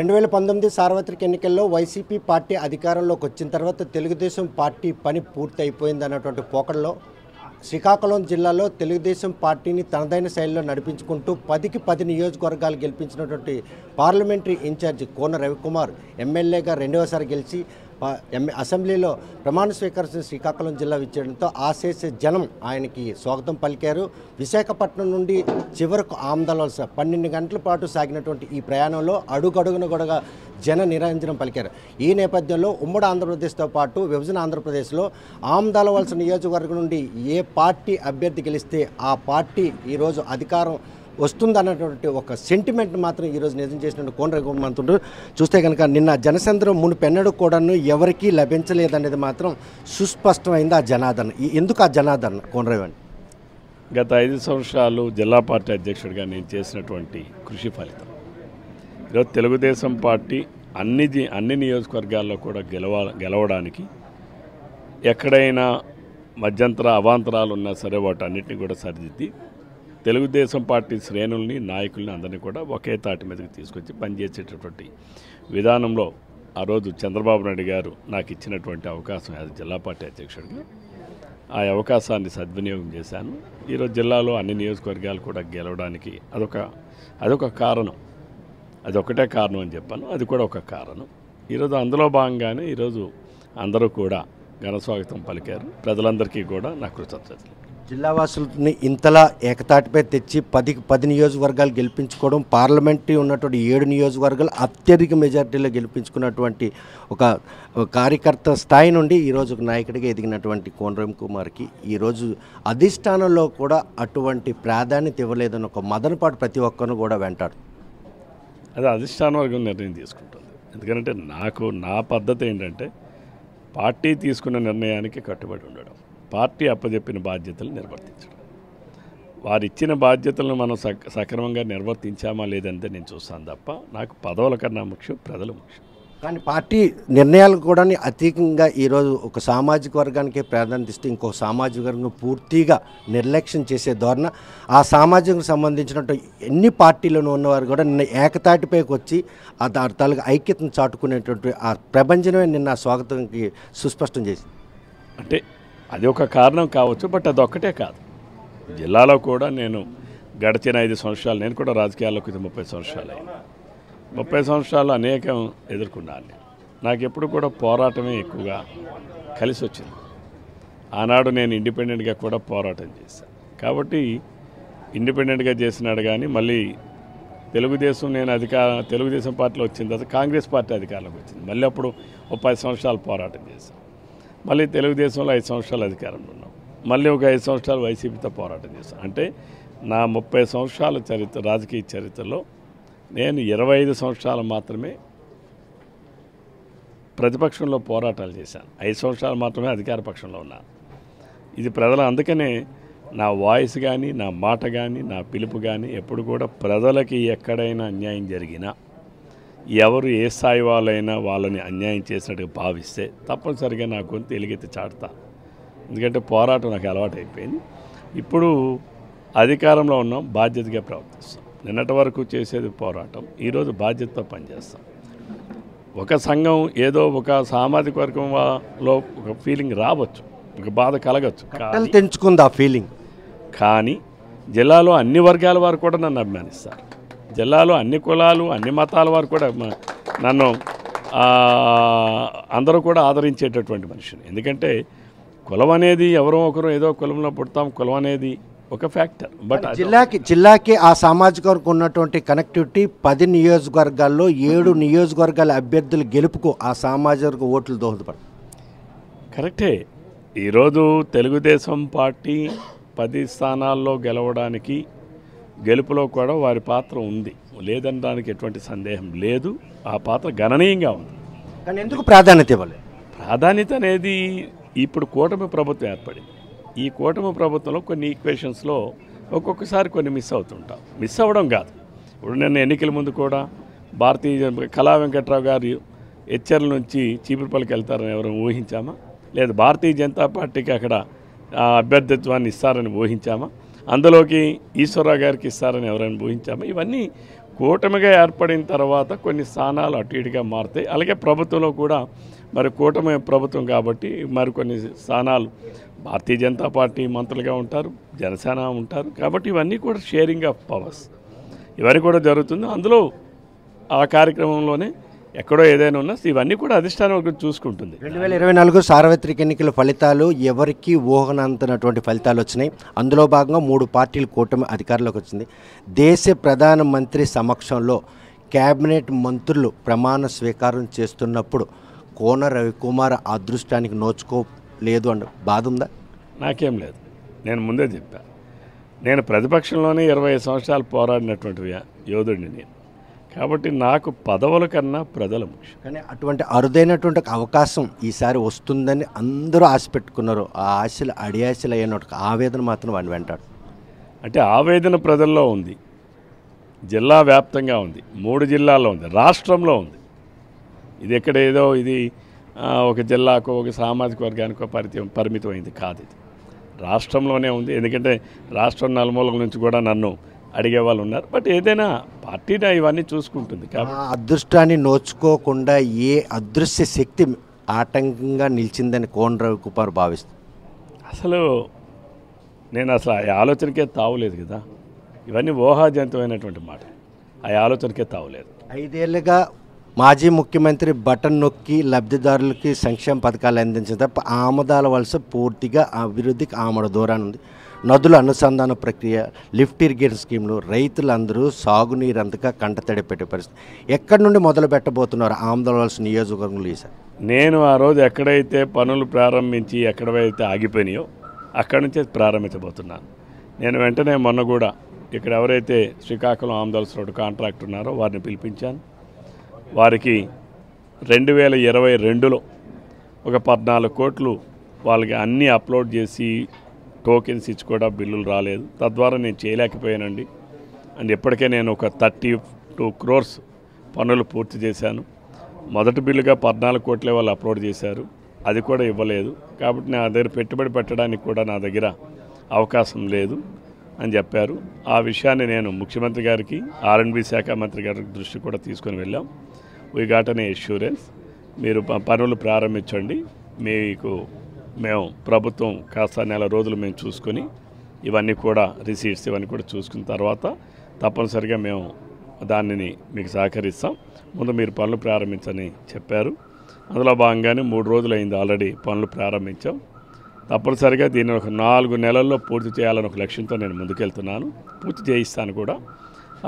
2019 సార్వత్రిక ఎన్నికల్లో YCP party అధికారంలోకి వచ్చిన తర్వాత తెలుగుదేశం పార్టీ పని పూర్తి అయిపోయిందన్నటువంటి పోకడలో శ్రీకాకుళం జిల్లాలో తెలుగుదేశం పార్టీని తనదైన శైలిలో నడిపించుకుంటూ 10కి 10 నియోజకవర్గాలు గెలిపించినటువంటి పార్లమెంటరీ ఇన్ఛార్జ్ కోన రవికుమార్ ఎమ్మెల్యేగా రెండవసారి గెలిచి అసెంబ్లీలో ప్రమాణ స్వీకరించిన శ్రీకాకుళం జిల్లా విచ్చేయడంతో ఆశేష జనం ఆయనకి స్వాగతం పలికారు. విశాఖపట్నం నుండి చివరకు ఆమదాలవలస 12 గంటల పాటు సాగినటువంటి ఈ ప్రయాణంలో అడుగడుగున కూడా జన నిరంజనం పలికారు. ఈ నేపథ్యంలో ఉమ్మడి ఆంధ్రప్రదేశ్తో పాటు విభజన ఆంధ్రప్రదేశ్లో ఆమదాలవలస నియోజకవర్గం నుండి ఏ పార్టీ అభ్యర్థి గెలిస్తే ఆ పార్టీ ఈరోజు అధికారం వస్తుందన్నటువంటి ఒక సెంటిమెంట్ మాత్రం ఈరోజు నిజం చేసినట్టు కోన రఘుమంతుడు చూస్తే కనుక నిన్న జనసంద్రం మునుపెన్నడూ కూడాను ఎవరికీ లభించలేదనేది మాత్రం సుస్పష్టమైంది. ఆ జనాదరణ ఎందుకు ఆ జనాదరణ కోన రవి? గత 5 సంవత్సరాలు జిల్లా పార్టీ అధ్యక్షుడిగా నేను చేసినటువంటి కృషి ఫలితం. ఈరోజు తెలుగుదేశం పార్టీ అన్ని నియోజకవర్గాల్లో కూడా గెలవడానికి ఎక్కడైనా మధ్యంతర అవాంతరాలు ఉన్నా సరే వాటన్నిటిని కూడా సరిదిద్ది తెలుగుదేశం పార్టీ శ్రేణుల్ని నాయకుల్ని అందరినీ కూడా ఒకే తాటి మీదకి తీసుకొచ్చి పనిచేసేటటువంటి విధానంలో ఆ రోజు చంద్రబాబు నాయుడు గారు నాకు ఇచ్చినటువంటి అవకాశం అది జిల్లా పార్టీ అధ్యక్షుడిగా ఆ అవకాశాన్ని సద్వినియోగం చేశాను. ఈరోజు జిల్లాలో అన్ని నియోజకవర్గాలు కూడా గెలవడానికి అదొక కారణం, అదొకటే కారణం అని చెప్పాను. అది కూడా ఒక కారణం. ఈరోజు అందులో భాగంగానే ఈరోజు అందరూ కూడా ఘనస్వాగతం పలికారు. ప్రజలందరికీ కూడా నా కృతజ్ఞతలు. జిల్లావాసులని ఇంతలా ఏకతాటిపై తెచ్చి 10కి 10 నియోజకవర్గాలు గెలిపించుకోవడం, పార్లమెంటరీ ఉన్నటువంటి 7 నియోజకవర్గాలు అత్యధిక మెజార్టీలో గెలిపించుకున్నటువంటి ఒక కార్యకర్త స్థాయి నుండి ఈరోజు ఒక నాయకుడిగా ఎదిగినటువంటి కోన రవికుమార్కి ఈరోజు అధిష్టానంలో కూడా అటువంటి ప్రాధాన్యత ఇవ్వలేదని ఒక మదనపాటు ప్రతి ఒక్కరిని కూడా వెంటాడు. అది అధిష్టాన వర్గం నిర్ణయం తీసుకుంటుంది. ఎందుకంటే నా పద్ధతి ఏంటంటే పార్టీ తీసుకున్న నిర్ణయానికి కట్టుబడి ఉండడం, పార్టీ అప్పచెప్పిన బాధ్యతలు నిర్వర్తించడం. వారు ఇచ్చిన బాధ్యతలను మనం సక్రమంగా నిర్వర్తించామా లేదంటే నేను చూస్తాను తప్ప నాకు పదవుల కన్నా ముఖ్యం, ప్రజలు ముఖ్యం. కానీ పార్టీ నిర్ణయాలు కూడా అధికంగా ఈరోజు ఒక సామాజిక వర్గానికి ప్రాధాన్యత ఇస్తూ ఇంకో సామాజిక వర్గం పూర్తిగా నిర్లక్ష్యం చేసే ధోరణ, ఆ సామాజికకు సంబంధించినట్టు ఎన్ని పార్టీలను ఉన్నవారు కూడా నిన్న ఏకతాటిపైకి వచ్చి ఆ తాలూకు ఐక్యతను చాటుకునేటువంటి ఆ ప్రపంచమే నిన్న స్వాగతానికి సుస్పష్టం చేసింది. అంటే అది ఒక కారణం కావచ్చు, బట్ అదొక్కటే కాదు. జిల్లాలో కూడా నేను గడిచిన 5 సంవత్సరాలు, నేను కూడా రాజకీయాల్లోకి 30 సంవత్సరాలు అయింది. 30 సంవత్సరాలు అనేకం ఎదుర్కొన్నాను. నాకు ఎప్పుడు కూడా పోరాటమే ఎక్కువగా కలిసి వచ్చింది. ఆనాడు నేను ఇండిపెండెంట్గా కూడా పోరాటం చేశాను. కాబట్టి ఇండిపెండెంట్గా చేసినాడు కానీ మళ్ళీ తెలుగుదేశం పార్టీలో వచ్చిన తర్వాత కాంగ్రెస్ పార్టీ అధికారంలోకి వచ్చింది. మళ్ళీ అప్పుడు 10 సంవత్సరాలు పోరాటం చేశాను. మళ్ళీ తెలుగుదేశంలో 5 సంవత్సరాలు అధికారంలో ఉన్నాం. మళ్ళీ ఒక 5 సంవత్సరాలు వైసీపీతో పోరాటం చేశాను. అంటే నా 30 సంవత్సరాల రాజకీయ చరిత్రలో నేను 25 సంవత్సరాలు మాత్రమే ప్రతిపక్షంలో పోరాటాలు చేశాను. 5 సంవత్సరాలు మాత్రమే అధికార పక్షంలో ఉన్నాను. ఇది అందుకనే నా వాయిస్ కానీ, నా మాట కానీ, నా పిలుపు కానీ ఎప్పుడు కూడా ప్రజలకి ఎక్కడైనా అన్యాయం జరిగినా, ఎవరు ఏ స్థాయి వాళ్ళైనా వాళ్ళని అన్యాయం చేసినట్టుగా భావిస్తే తప్పనిసరిగా నా గొంతు ఎలుగెత్తి చాటుతా. ఎందుకంటే పోరాటం నాకు అలవాటు అయిపోయింది. ఇప్పుడు అధికారంలో ఉన్నాం, బాధ్యతగా ప్రవర్తిస్తాం. నిన్నటి వరకు చేసేది పోరాటం, ఈరోజు బాధ్యతతో పనిచేస్తాం. ఒక సంఘం ఏదో ఒక సామాజిక వర్గంలో ఒక ఫీలింగ్ రావచ్చు, ఒక బాధ కలగచ్చు, తెంచుకుంది ఆ ఫీలింగ్. కానీ జిల్లాలో అన్ని వర్గాల వారు కూడా నన్ను అభిమానిస్తారు. జిల్లాలో అన్ని కులాలు, అన్ని మతాల వారు కూడా నన్ను అందరూ కూడా ఆదరించేటటువంటి మనిషిని. ఎందుకంటే కులం అనేది ఎవరో ఒకరు ఏదో కులంలో పుడతాం, కులం అనేది ఒక ఫ్యాక్టర్. బట్ జిల్లాకి ఆ సామాజిక వర్గం ఉన్నటువంటి కనెక్టివిటీ 10 నియోజకవర్గాల్లో 7 నియోజకవర్గాల అభ్యర్థుల గెలుపుకు ఆ సామాజిక వర్గ ఓట్లు దోహదపడతాయి. కరెక్టే. ఈరోజు తెలుగుదేశం పార్టీ 10 స్థానాల్లో గెలవడానికి, గెలుపులో కూడా వారి పాత్ర ఉంది, లేదనడానికి ఎటువంటి సందేహం లేదు. ఆ పాత్ర గణనీయంగా ఉంది. కానీ ఎందుకు ప్రాధాన్యత ఇవ్వలేదు? ప్రాధాన్యత అనేది ఇప్పుడు కూటమి ప్రభుత్వం ఏర్పడింది. ఈ కూటమి ప్రభుత్వంలో కొన్ని ఈక్వేషన్స్లో ఒక్కొక్కసారి కొన్ని మిస్ అవుతుంటాం. మిస్ అవ్వడం కాదు. ఇప్పుడు నిన్న ఎన్నికల ముందు కూడా కళా వెంకట్రావు గారు హెచ్చర్ల నుంచి చీపురుపల్లికి వెళ్తారని ఎవరైనా ఊహించామా? లేదు భారతీయ జనతా పార్టీకి అక్కడ అభ్యర్థిత్వాన్ని ఇస్తారని ఊహించామా? అందులోకి ఈశ్వరరావు గారికి ఇస్తారని ఎవరైనా ఊహించామా? ఇవన్నీ కూటమిగా ఏర్పడిన తర్వాత కొన్ని స్థానాలు అటు ఇటుగా మారుతాయి. అలాగే ప్రభుత్వంలో కూడా మరి కూటమి ప్రభుత్వం కాబట్టి మరికొన్ని స్థానాలు భారతీయ జనతా పార్టీ మంత్రులుగా ఉంటారు, జనసేన ఉంటారు. కాబట్టి ఇవన్నీ కూడా షేరింగ్ ఆఫ్ పవర్స్ ఇవన్నీ కూడా జరుగుతుంది. అందులో ఆ కార్యక్రమంలోనే ఎక్కడో ఏదైనా ఉన్నా ఇవన్నీ కూడా అధిష్టానం వర్గం చూసుకుంటుంది. 2024 సార్వత్రిక ఎన్నికల ఫలితాలు ఎవరికి ఊహనంతనటువంటి ఫలితాలు వచ్చినాయి. అందులో భాగంగా 3 పార్టీలు కూటమి అధికారంలోకి వచ్చింది. దేశ ప్రధానమంత్రి సమక్షంలో కేబినెట్ మంత్రులు ప్రమాణ స్వీకారం చేస్తున్నప్పుడు కోన రవికుమార్ అదృష్టానికి నోచుకోలేదు అన్న బాధ ఉందా? నాకేం లేదు. నేను ముందే చెప్పాను, నేను ప్రతిపక్షంలోనే 25 సంవత్సరాలు పోరాడినటువంటి యోధుడిని నేను. కాబట్టి నాకు పదవుల కన్నా ప్రజల ముఖ్యం. కానీ అటువంటి అరుదైనటువంటి అవకాశం ఈసారి వస్తుందని అందరూ ఆశ పెట్టుకున్నారు. ఆ ఆశలు అడియాశలు అయినట్టు ఆవేదన మాత్రం వాడిని వెంటాడు. అంటే ఆవేదన ప్రజల్లో ఉంది, జిల్లా వ్యాప్తంగా ఉంది, 3 జిల్లాల్లో ఉంది, రాష్ట్రంలో ఉంది. ఇది ఎక్కడ ఏదో ఇది ఒక జిల్లాకు ఒక సామాజిక వర్గానికో పరిమితమైంది కాదు. ఇది రాష్ట్రంలోనే ఉంది. ఎందుకంటే రాష్ట్రం నలుమూలల నుంచి కూడా నన్ను అడిగే వాళ్ళు ఉన్నారు. బట్ ఏదైనా పార్టీని ఇవన్నీ చూసుకుంటుంది. కాబట్టి అదృష్టాన్ని నోచుకోకుండా ఏ అదృశ్య శక్తి ఆటంకంగా నిలిచిందని కోన రవికుమార్ భావిస్తుంది. అసలు నేను అసలు ఆ ఆలోచనకే తావులేదు కదా. ఇవన్నీ ఊహాజనితమైనటువంటి మాట. ఆ ఆలోచనకే తావులేదు. 5 ఏళ్ళుగా మాజీ ముఖ్యమంత్రి బటన్ నొక్కి లబ్ధిదారులకి సంక్షేమ పథకాలు అందించిన తప్ప ఆమదాల వలస పూర్తిగా అభివృద్ధికి ఆమడ దూరాన్ని ఉంది. నదుల అనుసంధాన ప్రక్రియ, లిఫ్ట్ ఇరిగేషన్ స్కీమ్లు, రైతులందరూ సాగునీరు అంతగా కంటతడి పెట్టే పరిస్థితి. ఎక్కడి నుండి మొదలు పెట్టబోతున్నారు ఆమదాల వలస నియోజకవర్గంలో ఈసారి? నేను ఆ రోజు ఎక్కడైతే పనులు ప్రారంభించి ఎక్కడైతే ఆగిపోయినాయో అక్కడి నుంచే ప్రారంభించబోతున్నాను. నేను వెంటనే మొన్న కూడా ఇక్కడ ఎవరైతే శ్రీకాకుళం ఆమదాల రోడ్డు కాంట్రాక్ట్ ఉన్నారో వారిని పిలిపించాను. వారికి 2022లో ఒక 14 కోట్లు వాళ్ళకి అన్నీ అప్లోడ్ చేసి టోకెన్స్ ఇచ్చి కూడా బిల్లులు రాలేదు. తద్వారా నేను చేయలేకపోయానండి. అండ్ ఇప్పటికే నేను ఒక 32 crores పనులు పూర్తి చేశాను. మొదటి బిల్లుగా 14 కోట్లే వాళ్ళు అప్లోడ్ చేశారు, అది కూడా ఇవ్వలేదు. కాబట్టి నా దగ్గర పెట్టుబడి పెట్టడానికి కూడా నా దగ్గర అవకాశం లేదు అని చెప్పారు. ఆ విషయాన్ని నేను ముఖ్యమంత్రి గారికి, R&B శాఖ మంత్రి గారికి దృష్టి కూడా తీసుకొని వెళ్ళాం. వీ గాట్ అన్ ఎష్యూరెన్స్, మీరు పనులు ప్రారంభించండి, మేము ప్రభుత్వం కాస్త నెల రోజులు మేము చూసుకొని ఇవన్నీ కూడా రిసీట్స్ ఇవన్నీ కూడా చూసుకున్న తర్వాత తప్పనిసరిగా మేము దానిని మీకు సహకరిస్తాం, ముందు మీరు పనులు ప్రారంభించని చెప్పారు. అందులో భాగంగానే 3 రోజులు అయింది ఆల్రెడీ పనులు ప్రారంభించాం. తప్పనిసరిగా దీన్ని ఒక 4 నెలల్లో పూర్తి చేయాలని ఒక లక్ష్యంతో నేను ముందుకెళ్తున్నాను. పూర్తి చేయిస్తాను కూడా.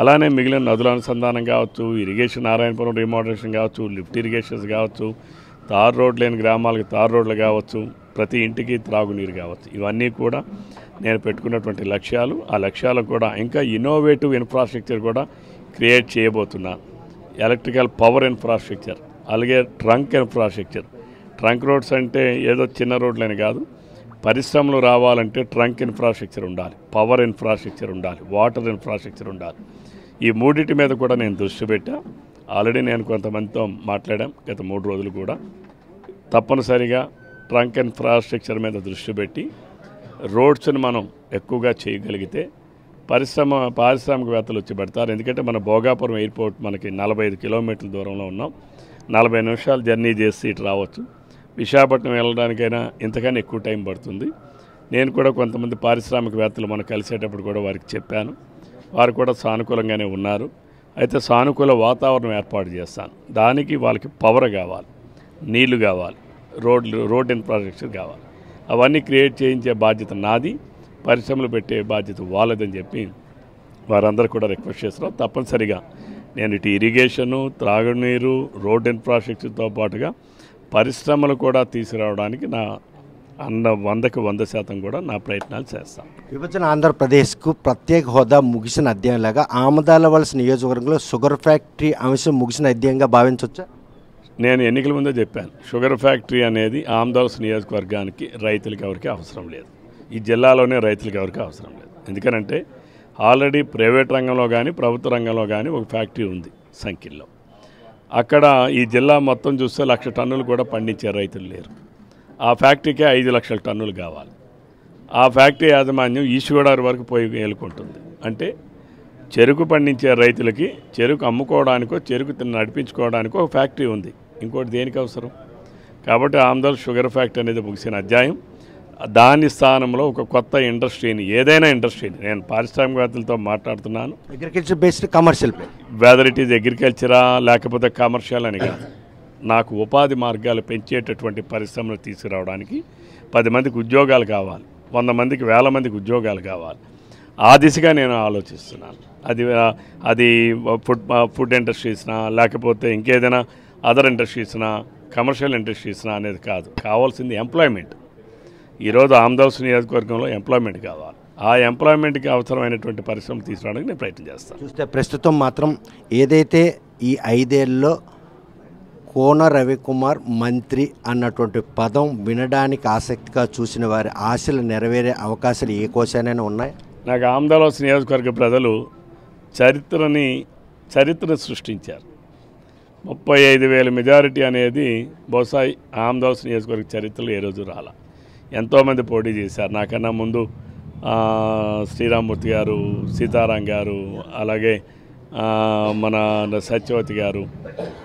అలానే మిగిలిన నదుల అనుసంధానం కావచ్చు, ఇరిగేషన్, నారాయణపురం రీమోడరేషన్ కావచ్చు, లిఫ్ట్ ఇరిగేషన్స్ కావచ్చు, తార్ రోడ్ లేని గ్రామాలకు తార్ రోడ్లు కావచ్చు, ప్రతి ఇంటికి త్రాగునీరు కావచ్చు, ఇవన్నీ కూడా నేను పెట్టుకున్నటువంటి లక్ష్యాలు. ఆ లక్ష్యాలకు కూడా ఇంకా ఇన్నోవేటివ్ ఇన్ఫ్రాస్ట్రక్చర్ కూడా క్రియేట్ చేయబోతున్నాను. ఎలక్ట్రికల్ పవర్ ఇన్ఫ్రాస్ట్రక్చర్, అలాగే ట్రంక్ ఇన్ఫ్రాస్ట్రక్చర్. ట్రంక్ రోడ్స్ అంటే ఏదో చిన్న రోడ్లని కాదు, పరిశ్రమలు రావాలంటే ట్రంక్ ఇన్ఫ్రాస్ట్రక్చర్ ఉండాలి, పవర్ ఇన్ఫ్రాస్ట్రక్చర్ ఉండాలి, వాటర్ ఇన్ఫ్రాస్ట్రక్చర్ ఉండాలి. ఈ మూడింటి మీద కూడా నేను దృష్టి పెట్టా. ఆల్రెడీ నేను కొంతమందితో మాట్లాడాం గత 3 రోజులు కూడా. తప్పనిసరిగా ట్రంక్ ఇన్ఫ్రాస్ట్రక్చర్ మీద దృష్టి పెట్టి రోడ్స్ని మనం ఎక్కువగా చేయగలిగితే పారిశ్రామికవేత్తలు వచ్చి పెడతారు. ఎందుకంటే మన భోగాపురం ఎయిర్పోర్ట్ మనకి 45 కిలోమీటర్ల దూరంలో ఉన్నాం. 40 నిమిషాలు జర్నీ చేసి ఇటు రావచ్చు. విశాఖపట్నం వెళ్ళడానికైనా ఇంతకన్నా ఎక్కువ టైం పడుతుంది. నేను కూడా కొంతమంది పారిశ్రామికవేత్తలు మనం కలిసేటప్పుడు కూడా వారికి చెప్పాను. వారు కూడా సానుకూలంగానే ఉన్నారు. అయితే సానుకూల వాతావరణం ఏర్పాటు చేస్తాను. దానికి వాళ్ళకి పవర్ కావాలి, నీళ్లు కావాలి, రోడ్ ఇన్ఫ్రాస్ట్రక్చర్ కావాలి. అవన్నీ క్రియేట్ చేయించే బాధ్యత నాది, పరిశ్రమలు పెట్టే బాధ్యత వాళ్ళదని చెప్పి వారందరూ కూడా రిక్వెస్ట్ చేస్తున్నారు. తప్పనిసరిగా నేను ఇటు ఇరిగేషను, త్రాగునీరు, రోడ్ ఇన్ఫ్రాస్ట్రక్చర్తో పాటుగా పరిశ్రమలు కూడా తీసుకురావడానికి నా 100కి 100% కూడా నా ప్రయత్నాలు చేస్తాను. విభజన ఆంధ్రప్రదేశ్కు ప్రత్యేక హోదా ముగిసిన అధ్యాయంలాగా ఆమదాల వలస నియోజకవర్గంలో షుగర్ ఫ్యాక్టరీ అంశం ముగిసిన అధ్యాయంగా భావించవచ్చా? నేను ఎన్నికల ముందే చెప్పాను, షుగర్ ఫ్యాక్టరీ అనేది ఆమదాల వలస నియోజకవర్గానికి రైతులకి ఎవరికి అవసరం లేదు. ఈ జిల్లాలోనే రైతులకి ఎవరికి అవసరం లేదు. ఎందుకనంటే ఆల్రెడీ ప్రైవేట్ రంగంలో కానీ ప్రభుత్వ రంగంలో కానీ ఒక ఫ్యాక్టరీ ఉంది సంఖ్యలో. అక్కడ ఈ జిల్లా మొత్తం చూస్తే 1,00,000 టన్నులు కూడా పండించే రైతులు లేరు. ఆ ఫ్యాక్టరీకే 5 లక్షల టన్నులు కావాలి. ఆ ఫ్యాక్టరీ యాజమాన్యం ఈస్ట్ గోదావరి వరకు పోయి ఏలుకుంటుంది. అంటే చెరుకు పండించే రైతులకి చెరుకు అమ్ముకోవడానికో చెరుకు నడిపించుకోవడానికో ఒక ఫ్యాక్టరీ ఉంది. ఇంకోటి దేనికి అవసరం? కాబట్టి ఆమ్దాల్ షుగర్ ఫ్యాక్టరీ అనేది ముగిసిన అధ్యాయం. దాని స్థానంలో ఒక కొత్త ఇండస్ట్రీని, ఏదైనా ఇండస్ట్రీని, నేను పారిశ్రామికవేత్తలతో మాట్లాడుతున్నాను. Agriculture based commercial, whether it is అగ్రికల్చరా లేకపోతే కమర్షియల్ అని కాదు, నాకు ఉపాధి మార్గాలు పెంచేటటువంటి పరిశ్రమలు తీసుకురావడానికి 10 మందికి ఉద్యోగాలు కావాలి, 100 మందికి 1000 మందికి ఉద్యోగాలు కావాలి. ఆ దిశగా నేను ఆలోచిస్తున్నాను. అది ఫుడ్ ఇండస్ట్రీస్నా లేకపోతే ఇంకేదైనా అదర్ ఇండస్ట్రీస్నా కమర్షియల్ ఇండస్ట్రీస్నా అనేది కాదు. కావాల్సింది ఎంప్లాయ్మెంట్. ఈరోజు ఆమ్దాల్స్ నియోజకవర్గంలో ఎంప్లాయ్మెంట్ కావాలి. ఆ ఎంప్లాయ్మెంట్కి అవసరమైనటువంటి పరిశ్రమలు తీసుకురావడానికి నేను ప్రయత్నం చేస్తాను. చూస్తే ప్రస్తుతం మాత్రం ఏదైతే ఈ 5 ఏళ్ళలో కోన రవికుమార్ మంత్రి అన్నటువంటి పదం వినడానికి ఆసక్తిగా చూసిన వారి ఆశలు నెరవేరే అవకాశాలు ఏ కోశానైనా ఉన్నాయి. నాకు ఆమ్దాల్స్ నియోజకవర్గ ప్రజలు చరిత్ర సృష్టించారు. 35,000 మెజారిటీ అనేది బహుశా ఆమ్దాల్స్ నియోజకవర్గ చరిత్రలో ఏ రోజు రాలా. ఎంతోమంది పోటీ చేశారు. నాకన్నా ముందు శ్రీరామ్మూర్తి గారు, సీతారాం గారు, అలాగే మన సత్యవతి గారు,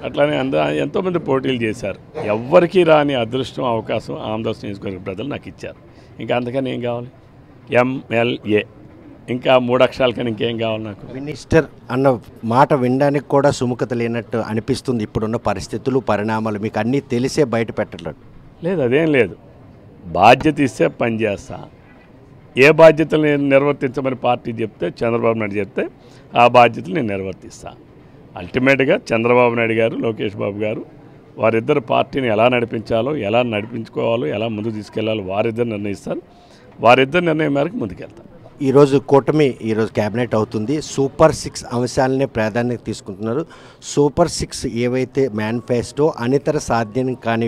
అట్లానే ఎంతోమంది పోటీలు చేశారు. ఎవ్వరికీ రాని అదృష్టం, అవకాశం ఆమ్దాల్స్ నియోజకవర్గ ప్రజలు నాకు ఇచ్చారు. ఇంకా అంతకని ఏం కావాలి? MLA ఇంకా 3 అక్షరాల కన్నా ఇంకేం కావాలి నాకు? మినిస్టర్ అన్న మాట వినడానికి కూడా సుముఖత లేనట్టు అనిపిస్తుంది ఇప్పుడున్న పరిస్థితులు, పరిణామాలు. మీకు అన్నీ తెలిసే బయట పెట్టలేదు. లేదు, అదేం లేదు. బాధ్యత ఇస్తే పని చేస్తా. ఏ బాధ్యతలు నేను నిర్వర్తించమని పార్టీ చెప్తే, చంద్రబాబు నాయుడు చెప్తే ఆ బాధ్యతలు నేను నిర్వర్తిస్తా. అల్టిమేట్గా చంద్రబాబు నాయుడు గారు, లోకేష్ బాబు గారు, వారిద్దరు పార్టీని ఎలా నడిపించాలో, ఎలా నడిపించుకోవాలో, ఎలా ముందుకు తీసుకెళ్లాలో వారిద్దరు నిర్ణయిస్తారు. వారిద్దరు నిర్ణయం మేరకు ముందుకెళ్తారు. ఈరోజు కూటమి క్యాబినెట్ అవుతుంది. సూపర్ 6 అంశాలనే ప్రాధాన్యత తీసుకుంటున్నారు. సూపర్ 6 ఏవైతే మేనిఫెస్టో అనితర సాధ్యం కాని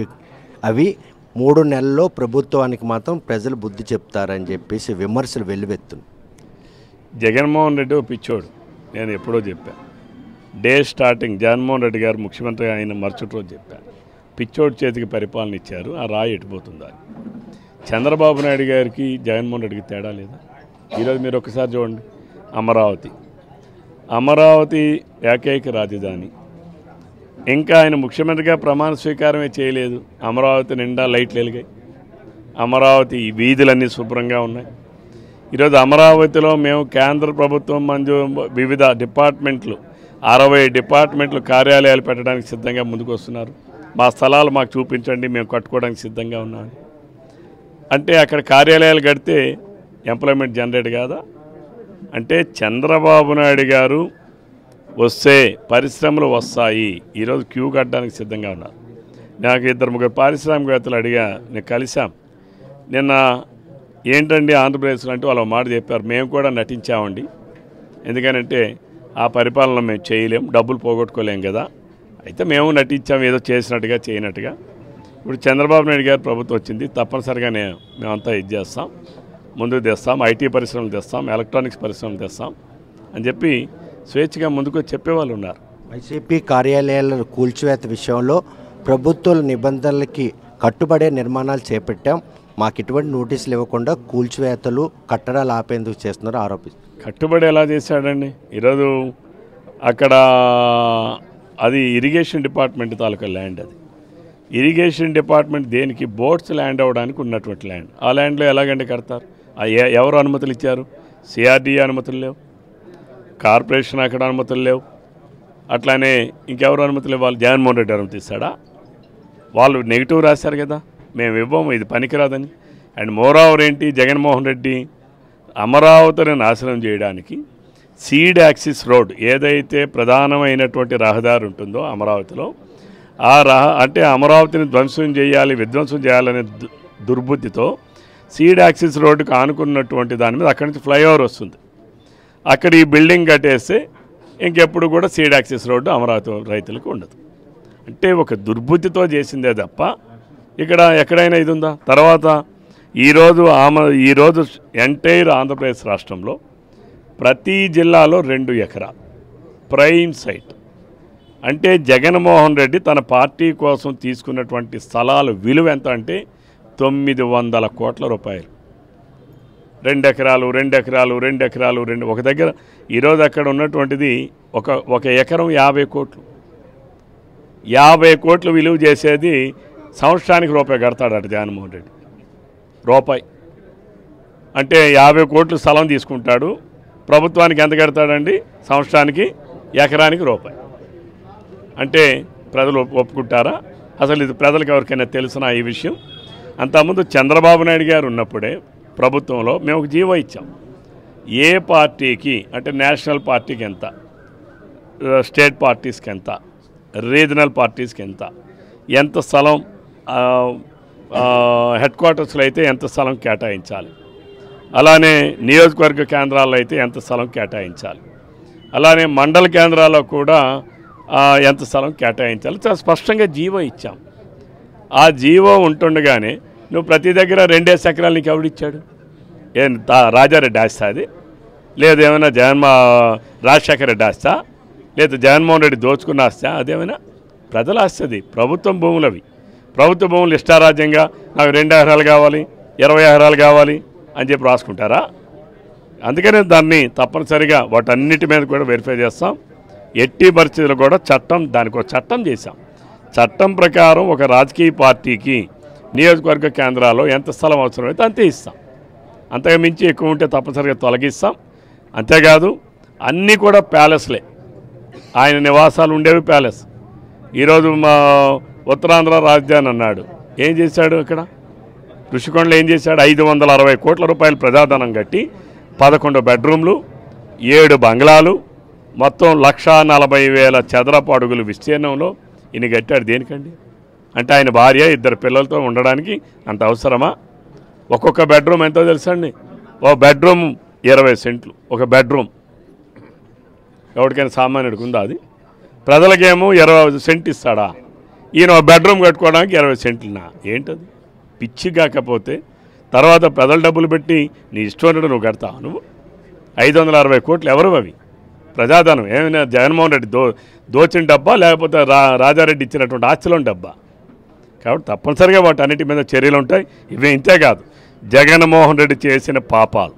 అవి 3 నెలల్లో ప్రభుత్వానికి మాత్రం ప్రజలు బుద్ధి చెప్తారని చెప్పేసి విమర్శలు వెల్లువెత్తున్నాయి. జగన్మోహన్ రెడ్డి పిచ్చోడు. నేను ఎప్పుడో చెప్పాను. డే స్టార్టింగ్ జగన్మోహన్ రెడ్డి గారు ముఖ్యమంత్రి అయిన మరుసటి రోజు చెప్పాను, పిచ్చోడు చేతికి పరిపాలన ఇచ్చారు, ఆ రాయి ఎటుపోతుందా. చంద్రబాబు నాయుడు గారికి జగన్మోహన్ రెడ్డికి తేడా లేదా? ఈరోజు మీరు ఒకసారి చూడండి. అమరావతి ఏకైక రాజధాని. ఇంకా ఆయన ముఖ్యమంత్రిగా ప్రమాణ స్వీకారమే చేయలేదు. అమరావతి నిండా లైట్లు వెలిగాయి. అమరావతి వీధులన్నీ శుభ్రంగా ఉన్నాయి. ఈరోజు అమరావతిలో మేము కేంద్ర ప్రభుత్వం వివిధ డిపార్ట్మెంట్లు 60 డిపార్ట్మెంట్లు కార్యాలయాలు పెట్టడానికి సిద్ధంగా ముందుకు వస్తున్నారు. మా స్థలాలు మాకు చూపించండి, మేము కట్టుకోవడానికి సిద్ధంగా ఉన్నాం. అంటే అక్కడ కార్యాలయాలు కడితే ఎంప్లాయ్మెంట్ జనరేట్ కాదా? అంటే చంద్రబాబు నాయుడు గారు వస్తే పరిశ్రమలు వస్తాయి. ఈరోజు క్యూ కట్టడానికి సిద్ధంగా ఉన్నారు. నాకు 2-3 పారిశ్రామికవేత్తలు అడిగా, నేను కలిసాం నిన్న. ఏంటండి ఆంధ్రప్రదేశ్లో అంటే వాళ్ళు మాట చెప్పారు, మేము కూడా నటించామండి. ఎందుకనంటే ఆ పరిపాలన మేము చేయలేం, డబ్బులు పోగొట్టుకోలేం కదా. అయితే మేము నటించాం, ఏదో చేసినట్టుగా చేయనట్టుగా. ఇప్పుడు చంద్రబాబు నాయుడు గారు ప్రభుత్వం వచ్చింది, తప్పనిసరిగా మేమంతా ఇది చేస్తాం, ముందుకు తెస్తాం, ఐటీ పరిశ్రమలు తెస్తాం, ఎలక్ట్రానిక్స్ పరిశ్రమలు తెస్తాం అని చెప్పి స్వేచ్ఛగా ముందుకు చెప్పేవాళ్ళు ఉన్నారు. వైసీపీ కార్యాలయాల కూల్చివేత విషయంలో ప్రభుత్వాల నిబంధనలకి కట్టుబడే నిర్మాణాలు చేపట్టాం, మాకు ఎటువంటి నోటీసులు ఇవ్వకుండా కూల్చివేతలు కట్టడాలు ఆపేందుకు చేస్తున్నారు ఆరోపిస్తారు. కట్టుబడి ఎలా చేశాడండి? ఈరోజు అక్కడ అది ఇరిగేషన్ డిపార్ట్మెంట్ తాలూకా ల్యాండ్. అది ఇరిగేషన్ డిపార్ట్మెంట్ దేనికి? బోట్స్ ల్యాండ్ అవ్వడానికి ఉన్నటువంటి ల్యాండ్. ఆ ల్యాండ్లో ఎలాగంటే కడతారు? ఎవరు అనుమతులు ఇచ్చారు? సిఆర్డీఏ అనుమతులు లేవు, కార్పొరేషన్ అక్కడ అనుమతులు లేవు, అట్లానే ఇంకెవరు అనుమతులు ఇవ్వాలి? జగన్మోహన్ రెడ్డి అనుమతి ఇస్తాడా? వాళ్ళు నెగిటివ్ రాశారు కదా, మేము ఇవ్వము, ఇది పనికిరాదని. అండ్ మోరావర్ ఏంటి? జగన్మోహన్ రెడ్డి అమరావతిని నాశనం చేయడానికి సీడ్ యాక్సిస్ రోడ్, ఏదైతే ప్రధానమైనటువంటి రహదారి ఉంటుందో అమరావతిలో, అంటే అమరావతిని ధ్వంసం చేయాలి, విధ్వంసం చేయాలనే దుర్బుద్ధితో సీడ్ యాక్సిస్ రోడ్డుకు ఆనుకున్నటువంటి దాని మీద అక్కడి నుంచి ఫ్లైఓవర్ వస్తుంది. అక్కడ ఈ బిల్డింగ్ కట్టేస్తే ఇంకెప్పుడు కూడా సీడ్ యాక్సిస్ రోడ్డు అమరావతి రైతులకు ఉండదు. అంటే ఒక దుర్బుద్ధితో చేసిందే తప్ప ఇక్కడ ఎక్కడైనా ఇది ఉందా? తర్వాత ఈరోజు ఎంటైర్ ఆంధ్రప్రదేశ్ రాష్ట్రంలో ప్రతి జిల్లాలో 2 ఎకరాలు ప్రైమ్ సైట్. అంటే జగన్మోహన్ రెడ్డి తన పార్టీ కోసం తీసుకున్నటువంటి స్థలాలు విలువ ఎంత అంటే 900 కోట్ల రూపాయలు. 2 ఎకరాలు 2 ఎకరాలు 2 ఎకరాలు ఒక దగ్గర ఈరోజు అక్కడ ఉన్నటువంటిది ఒక ఎకరం 50 కోట్లు. 50 కోట్లు విలువ చేసేది సంవత్సరానికి రూపాయి కడతాడట జగన్మోహన్ రెడ్డి. రూపాయి అంటే 50 కోట్లు స్థలం తీసుకుంటాడు. ప్రభుత్వానికి ఎంత కడతాడండి? సంవత్సరానికి ఎకరానికి రూపాయి. అంటే ప్రజలు ఒప్పుకుంటారా? అసలు ఇది ప్రజలకు ఎవరికైనా తెలిసినా ఈ విషయం? అంతకుముందు చంద్రబాబు నాయుడు గారు ఉన్నప్పుడే ప్రభుత్వంలో మేము ఒక జీవో ఇచ్చాం. ఏ పార్టీకి అంటే నేషనల్ పార్టీకి ఎంత, స్టేట్ పార్టీస్కి ఎంత, రీజనల్ పార్టీస్కి ఎంత స్థలం, హెడ్ క్వార్టర్స్లో అయితే ఎంత స్థలం కేటాయించాలి, అలానే నియోజకవర్గ కేంద్రాల్లో అయితే ఎంత స్థలం కేటాయించాలి, అలానే మండల కేంద్రాల్లో కూడా ఎంత స్థలం కేటాయించాలి చాలా స్పష్టంగా జీవో ఇచ్చాం. ఆ జీవో ఉంటుండగానే నువ్వు ప్రతి దగ్గర 2 ఎకరాలు నీకు ఎవడిచ్చాడు? రాజారెడ్డి ఆస్తా అది? లేదు ఏమైనా రాజశేఖర రెడ్డి ఆస్తా? లేదు జగన్మోహన్ రెడ్డి దోచుకున్న ఆస్తా? అదేమైనా ప్రజల ఆస్తి. ప్రభుత్వం భూములు అవి. ప్రభుత్వ భూములు ఇష్టారాజ్యంగా నాకు 2 ఎకరాలు కావాలి, 20 ఎకరాలు కావాలి అని చెప్పి రాసుకుంటారా? అందుకనే దాన్ని తప్పనిసరిగా వాటన్నిటి మీద కూడా వెరిఫై చేస్తాం. ఎట్టి పరిస్థితులు కూడా దానికి ఒక చట్టం చేశాం. చట్టం ప్రకారం ఒక రాజకీయ పార్టీకి నియోజకవర్గ కేంద్రాల్లో ఎంత స్థలం అవసరమైతే అంతే ఇస్తాం. అంతగా మించి ఎక్కువ ఉంటే తప్పనిసరిగా తొలగిస్తాం. అంతేకాదు అన్నీ కూడా ప్యాలెస్లే. ఆయన నివాసాలు ఉండేవి ప్యాలెస్. ఈరోజు మా ఉత్తరాంధ్ర రాజధాని అన్నాడు. ఏం చేశాడు? ఇక్కడ ఋషికొండలో ఏం చేశాడు? 560 కోట్ల రూపాయలు ప్రజాధనం కట్టి 11 బెడ్రూమ్లు, 7 బంగ్లాలు, మొత్తం 1,40,000 చదరపు అడుగులు విస్తీర్ణంలో ఈయన కట్టాడు. దేనికండి? అంటే ఆయన భార్య 2 పిల్లలతో ఉండడానికి అంత అవసరమా? ఒక్కొక్క బెడ్రూమ్ ఎంతో తెలుసండి? ఓ బెడ్రూమ్ 20 సెంట్లు. ఒక బెడ్రూమ్ ఎవరికైనా సామాన్యుడికి ఉందా? అది ప్రజలకేమో 20 సెంట్ ఇస్తాడా? ఈయన బెడ్రూమ్ కట్టుకోవడానికి 20 సెంట్లునా? ఏంటది? పిచ్చి కాకపోతే తర్వాత ప్రజల డబ్బులు పెట్టి నీ ఇష్టం నువ్వు కడతావు. నువ్వు 560 కోట్లు ఎవరు అవి? ప్రజాధనం. ఏమైనా జగన్మోహన్ రెడ్డి దోచిన డబ్బా, లేకపోతే రాజారెడ్డి ఇచ్చినటువంటి ఆస్తిలోని డబ్బా? కాబట్టి తప్పనిసరిగా వాటి అన్నిటి మీద చర్యలు ఉంటాయి. ఇవే ఇంతేకాదు, జగన్మోహన్ రెడ్డి చేసిన పాపాలు,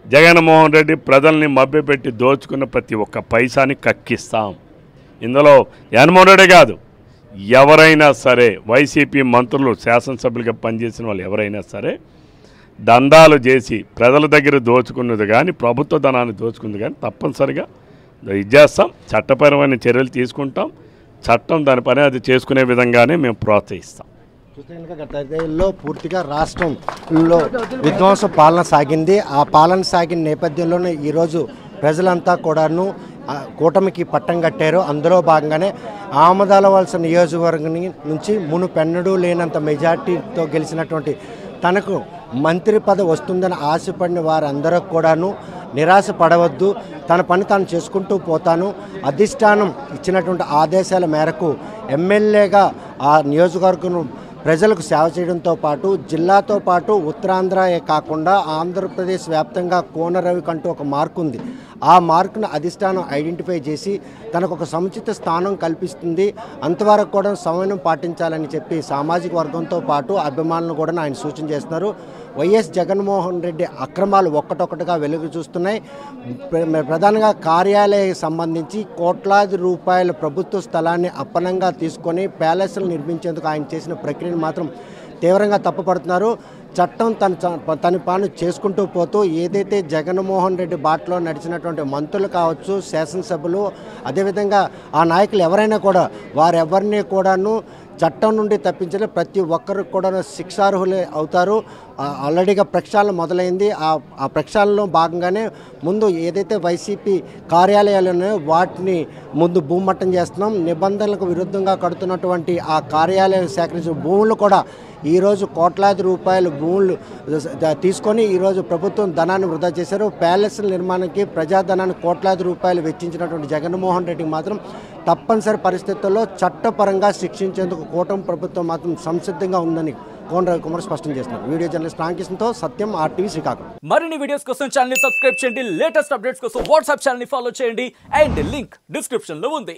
జగన్మోహన్ రెడ్డి ప్రజల్ని మభ్యపెట్టి దోచుకున్న ప్రతి ఒక్క పైసాని కక్కిస్తాం. ఇందులో జగన్మోహన్ రెడ్డి కాదు, ఎవరైనా సరే వైసీపీ మంత్రులు, శాసనసభ్యులుగా పనిచేసిన వాళ్ళు ఎవరైనా సరే దందాలు చేసి ప్రజల దగ్గర దోచుకున్నది కానీ, ప్రభుత్వ ధనాన్ని దోచుకుంది కానీ తప్పనిసరిగా ఇది చేస్తాం. చట్టపరమైన చర్యలు తీసుకుంటాం. చట్టం దాని పని అది చేసుకునే విధంగానే మేము ప్రోత్సహిస్తాం. గత 5 ఏళ్ళలో పూర్తిగా రాష్ట్రంలో విధ్వంస పాలన సాగింది. ఆ పాలన సాగిన నేపథ్యంలోనే ఈరోజు ప్రజలంతా కూడాను కూటమికి పట్టం కట్టారు. అందులో భాగంగానే ఆమదాలవలస నియోజకవర్గం నుంచి మునుపెన్నడూ లేనంత మెజార్టీతో గెలిచినటువంటి తనకు మంత్రి పదవి వస్తుందని ఆశపడిన వారందరూ కూడాను నిరాశ పడవద్దు, తన పని తాను చేసుకుంటూ పోతాను, అధిష్టానం ఇచ్చినటువంటి ఆదేశాల మేరకు ఎమ్మెల్యేగా ఆ నియోజకవర్గం ప్రజలకు సేవ చేయడంతో పాటు జిల్లాతో పాటు ఉత్తరాంధ్రయే కాకుండా ఆంధ్రప్రదేశ్ వ్యాప్తంగా కోనరవికంటూ ఒక మార్కు ఉంది. ఆ మార్కును అధిష్టానం ఐడెంటిఫై చేసి తనకు ఒక సముచిత స్థానం కల్పిస్తుంది. అంతవరకు కూడా సమన్వయం పాటించాలని చెప్పి సామాజిక వర్గంతో పాటు అభిమానులు కూడా ఆయన సూచన చేస్తున్నారు. వైఎస్ జగన్మోహన్ రెడ్డి అక్రమాలు ఒక్కటొక్కటిగా వెలుగు చూస్తున్నాయి. ప్రధానంగా కార్యాలయానికి సంబంధించి కోట్లాది రూపాయల ప్రభుత్వ స్థలాన్ని అప్పనంగా తీసుకొని ప్యాలెస్లు నిర్మించేందుకు ఆయన చేసిన ప్రక్రియను మాత్రం తీవ్రంగా తప్పుపడుతున్నారు. చట్టం తన పని చేసుకుంటూ పోతూ ఏదైతే జగన్మోహన్ రెడ్డి బాటలో నడిచినటువంటి మంత్రులు కావచ్చు, శాసనసభ్యులు, అదేవిధంగా ఆ నాయకులు ఎవరైనా కూడా వారెవరిని కూడాను చట్టం నుండి తప్పించలే, ప్రతి ఒక్కరు కూడా శిక్షార్హులే అవుతారు. ఆల్రెడీగా ప్రక్షాళన మొదలైంది. ఆ ప్రక్షాళనలో భాగంగానే ముందు ఏదైతే వైసీపీ కార్యాలయాలు ఉన్నాయో వాటిని ముందు భూమట్టం చేస్తున్నాం. నిబంధనలకు విరుద్ధంగా కడుతున్నటువంటి ఆ కార్యాలయాలు సేకరించిన భూములు కూడా ఈరోజు కోట్లాది రూపాయల భూములు తీసుకొని ఈరోజు ప్రభుత్వం ధనాన్ని వృధా చేశారు. ప్యాలెస్ల నిర్మాణానికి ప్రజాధనాన్ని కోట్లాది రూపాయలు వెచ్చించినటువంటి జగన్మోహన్ రెడ్డికి మాత్రం తప్పనిసరి పరిస్థితుల్లో చట్టపరంగా శిక్షించేందుకు కూటమి ప్రభుత్వం మాత్రం సంసిద్ధంగా ఉందని కోన రవికుమార్ స్పష్టం చేస్తున్నారు. వీడియో జర్నలిస్ట్ రామకృష్ణతో సత్యం, RTV శ్రీకాకుళం. మరిన్ని వీడియోస్ కోసం ఛానల్ ని సబ్స్క్రైబ్ చేయండి. లేటెస్ట్ అప్డేట్స్ కోసం వాట్సాప్ ఛానల్ ని ఫాలో చేయండి. అండ్ లింక్ డిస్క్రిప్షన్ లో ఉంది.